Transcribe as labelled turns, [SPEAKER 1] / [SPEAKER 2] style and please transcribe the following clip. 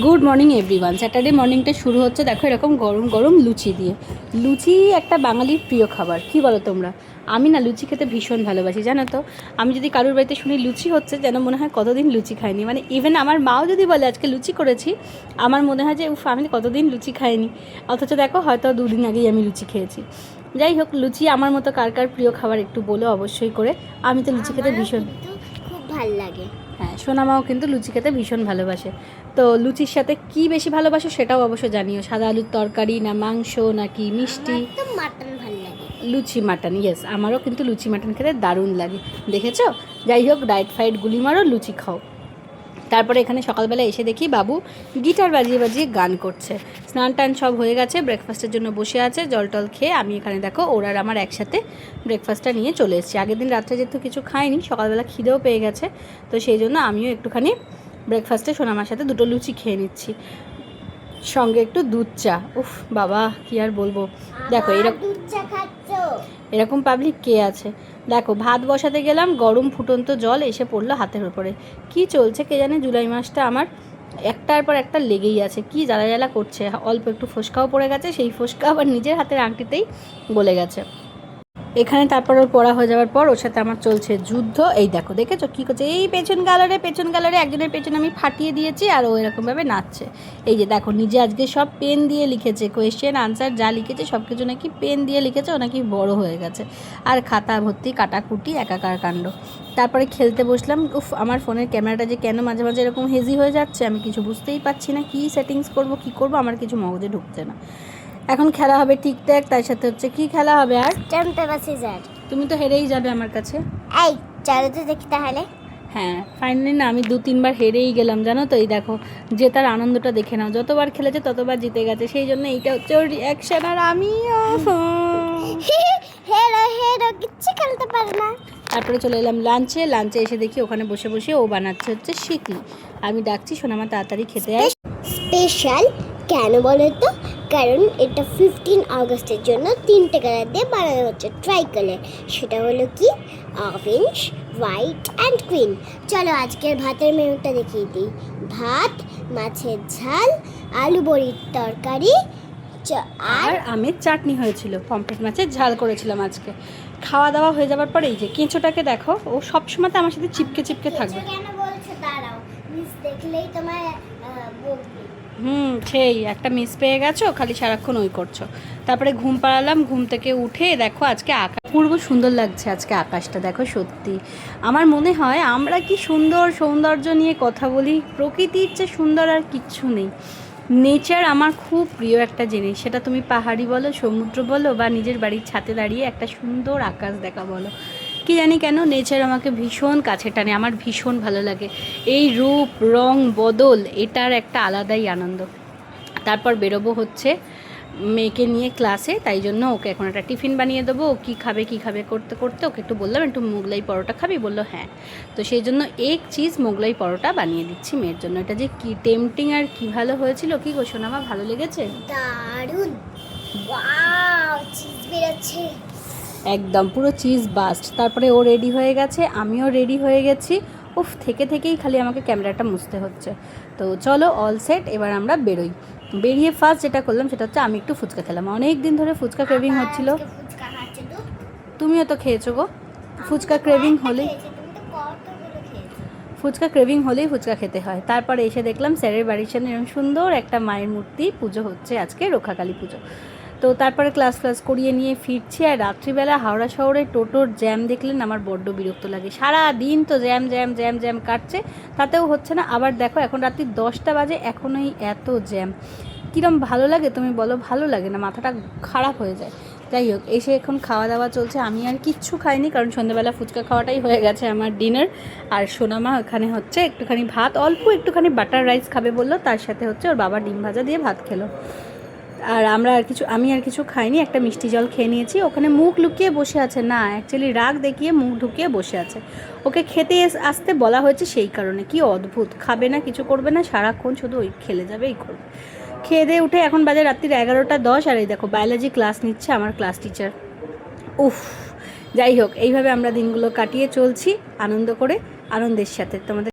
[SPEAKER 1] Good morning everyone. Saturday মর্নিংটা শুরু হচ্ছে দেখো এরকম গরম গরম লুচি দিয়ে। লুচি একটা বাঙালির প্রিয় খাবার, কি বলো তোমরা? আমি না লুচি খেতে ভীষণ ভালোবাসি, জানো তো। আমি যদি কারোর বাড়িতে শুনি লুচি হচ্ছে, যেন মনে হয় কতদিন লুচি খাইনি। মানে ইভেন আমার মাও যদি বলে আজকে লুচি করেছি, আমার মনে হয় যে উফ, আমি কতদিন লুচি খাইনি। অথচ দেখো হয়তো 2 দিন আগেই আমি লুচি খেয়েছি। যাই হোক, লুচি আমার মতো কার কার প্রিয় খাবার একটু বলো অবশ্যই করে। আমি তো লুচি খেতে ভীষণ
[SPEAKER 2] খুব ভালো লাগে।
[SPEAKER 1] হ্যাঁ, সোনামাও কিন্তু লুচি খেতে ভীষণ ভালোবাসে। তো লুচির সাথে কি বেশি ভালোবাসো সেটাও অবশ্য জানিও। সাদা আলুর তরকারি, না মাংস, নাকি মিষ্টি?
[SPEAKER 2] আমার তো মাটন ভালো লাগে।
[SPEAKER 1] লুচি মাটন, ইয়েস, আমারও কিন্তু লুচি মাটন খেতে দারুণ লাগে, দেখেছো। যাই হোক, ডায়েট ফাইট গুলি মারো, লুচি খাও। তারপরে এখানে সকালবেলা এসে দেখি বাবু গিটার বাজিয়ে বাজিয়ে গান করছে। স্নান টান সব হয়ে গেছে, ব্রেকফাস্টের জন্য বসে আছে। জল টল খেয়ে আমি এখানে দেখো ওরা আর আমার একসাথে ব্রেকফাস্টটা নিয়ে চলে এসেছি। আগের দিন রাত্রে যেহেতু কিছু খাইনি, সকালবেলা খিদেও পেয়ে গেছে, তো সেই জন্য আমিও একটুখানি ব্রেকফাস্টে সোনামার সাথে 2টো লুচি খেয়ে নিচ্ছি, সঙ্গে একটু দুধ চা। উফ বাবা, কি আর বলবো। দেখো এরকম পাবলিক কে আছে। দেখো ভাত বসাতে গেলাম, গরম ফুটন্ত জল এসে পড়লো হাতের উপরে। কি চলছে কে জানে, জুলাই মাসটা আমার একটার পর একটা লেগেই আছে। কি জ্বালা জ্বালা করছে। অল্প একটু ফোসকাও পড়ে গেছে, সেই ফোসকা আবার নিজের হাতের আংটিতেই গলে গেছে। এখানে তারপর ওর পড়া হয়ে যাওয়ার পর ওর সাথে আমার চলছে যুদ্ধ। এই দেখো, দেখেছো কী করছে? এই পেছন গালারে একজনের পেছন আমি ফাটিয়ে দিয়েছি, আর ও এরকমভাবে নাচছে। এই যে দেখো, নিজে আজকে সব পেন দিয়ে লিখেছে, কোয়েশ্চেন আনসার যা লিখেছে সব কিছু নাকি পেন দিয়ে লিখেছে, ও নাকি বড় হয়ে গেছে। আর খাতা ভর্তি কাটাকুটি একাকার কাণ্ড। তারপরে খেলতে বসলাম। উফ, আমার ফোনের ক্যামেরাটা যে কেন মাঝে মাঝে এরকম হেজি হয়ে যাচ্ছে, আমি কিছু বুঝতেই পারছি না। কী সেটিংস করব, কী করবো, আমার কিছু মগজে ঢুকছে না। এখন খেলা হবে ঠিকঠাক, তার সাথে হচ্ছে কি খেলা হবে আর তুমি তো হেরেই যাবে আমার কাছে।
[SPEAKER 2] এই চলো তো দেখি তাহলে।
[SPEAKER 1] হ্যাঁ, ফাইনালি না আমি 2-3বার হেরেই গেলাম, জানো তো। এই দেখো, জেতার আনন্দটা দেখে নাও। যতবার খেলেছে ততবার জিতে গেছে, সেই জন্য এইটা হচ্ছে ওর রিয়াকশন। আর আমি
[SPEAKER 2] হেরো কিচ্ছু খেলতে পারে না।
[SPEAKER 1] তারপরে চলে এলাম লাঞ্চে এসে দেখি ওখানে বসে বসে ও বানাচ্ছে হচ্ছে শিকলি। আমি ডাকছি সোনামা তাড়াতাড়ি খেতে আয়।
[SPEAKER 2] স্পেশাল কেন বলো তো? কারণ এটা 15 আগস্টের জন্য 3টে কালার দিয়ে বানানো হচ্ছে, ট্রাই কালার। সেটা হলো কি, অরেঞ্জ, হোয়াইট অ্যান্ড গ্রিন। চলো আজকের ভাতের মেনুটা দেখিয়ে দিই। ভাত, মাছের ঝাল, আলু বড়ির তরকারি
[SPEAKER 1] আর আমের চাটনি হয়েছিল। পমফ্রেট মাছের ঝাল করেছিলাম আজকে। খাওয়া দাওয়া হয়ে যাওয়ার পরে এই যে কেঁচোটাকে দেখো, ও সবসময় তো আমার সাথে চিপকে চিপকে থাকবে।
[SPEAKER 2] কেন বলছো? দাঁড়াও, মিস দেখলেই তোমার
[SPEAKER 1] সেই একটা মিস পেয়ে গেছো, খালি সারাক্ষণ ওই করছো। তারপরে ঘুম পাড়ালাম, ঘুম থেকে উঠে দেখো আজকে আকাশ পূর্ব সুন্দর লাগছে। আজকে আকাশটা দেখো, সত্যি আমার মনে হয় আমরা কি সুন্দর সৌন্দর্য নিয়ে কথা বলি, প্রকৃতির চেয়ে সুন্দর আর কিচ্ছু নেই। নেচার আমার খুব প্রিয় একটা জিনিস, সেটা তুমি পাহাড়ি বলো, সমুদ্র বলো, বা নিজের বাড়ির ছাদে দাঁড়িয়ে একটা সুন্দর আকাশ দেখা বলো। কি জানি কেন নেচার আমাকে ভীষণ কাছে টানে, আমার ভীষণ ভালো লাগে। এই রূপ রং বদল, এটার একটা আলাদাই আনন্দ। তারপর বেরোবো হচ্ছে মেয়েকে নিয়ে ক্লাসে, তাই জন্য ওকে এখন একটা টিফিন বানিয়ে দেবো। ও কী খাবে করতে করতে ওকে একটু বললাম একটু মোগলাই পরোটা খাবি, বললো হ্যাঁ। তো সেই জন্য এক চিজ মোগলাই পরোটা বানিয়ে দিচ্ছি মেয়ের জন্য। এটা যে কি টেম্পটিং আর কি ভালো হয়েছিল, কি গো সোনামা, ভালো লেগেছে?
[SPEAKER 2] দারুণ, ওয়াও, চিজ বেরোচ্ছে
[SPEAKER 1] একদম পুরো চিজ বাস্ট। তারপরে ও রেডি হয়ে গেছে, আমিও রেডি হয়ে গেছি। উফ, থেকেই খালি আমাকে ক্যামেরাটা মুছতে হচ্ছে। তো চলো অল সেট, এবার আমরা বেরোই। বেরিয়ে ফার্স্ট যেটা করলাম সেটা হচ্ছে আমি একটু ফুচকা খেলাম। অনেক দিন ধরে ফুচকা ক্রেভিং হচ্ছিল। তুমিও তো খেয়েছো গো। ফুচকা ক্রেভিং হলেই ফুচকা খেতে হয়। তারপরে এসে দেখলাম স্যারের বাড়ির সামনে এরকম সুন্দর একটা মায়ের মূর্তি পুজো হচ্ছে আজকে, রক্ষাকালী পুজো। তো তারপরে ক্লাস করিয়ে নিয়ে ফিরছি। আর রাত্রিবেলা হাওড়া শহরে টোটোর জ্যাম দেখলেন আমার বড্ড বিরক্ত লাগে। সারা দিন তো জ্যাম কাটছে, তাতেও হচ্ছে না। আবার দেখো এখন রাত্রি 10টা বাজে, এখনোই এত জ্যাম। কীরকম ভালো লাগে তুমি বলো? ভালো লাগে না, মাথাটা খারাপ হয়ে যায়। যাই হোক, এসে এখন খাওয়া দাওয়া চলছে। আমি আর কিচ্ছু খাইনি, কারণ সন্ধ্যাবেলা ফুচকা খাওয়াটাই হয়ে গেছে আমার ডিনার। আর সোনামা ওখানে হচ্ছে একটুখানি ভাত, অল্প একটুখানি বাটার রাইস খাবে বললো, তার সাথে হচ্ছে ওর বাবা ডিম ভাজা দিয়ে ভাত খেলো। আর আমি আর কিছু খাইনি, একটা মিষ্টি জল খেয়ে নিয়েছি। ওখানে মুখ লুকিয়ে বসে আছে, না অ্যাকচুয়ালি রাগ দেখিয়ে মুখ ঢুকিয়ে বসে আছে। ওকে খেতে আসতে বলা হয়েছে সেই কারণে। কি অদ্ভুত, খাবে না, কিছু করবে না, সারাক্ষণ শুধু ওই খেলে যাবে, এই করবে। খেয়ে দিয়ে উঠে এখন বাজে রাত্রির 11টা 10, আর এই দেখো বায়োলজি ক্লাস নিচ্ছে আমার ক্লাস টিচার। উফ, যাই হোক, এইভাবে আমরা দিনগুলো কাটিয়ে চলছি আনন্দের সাথে। তোমাদের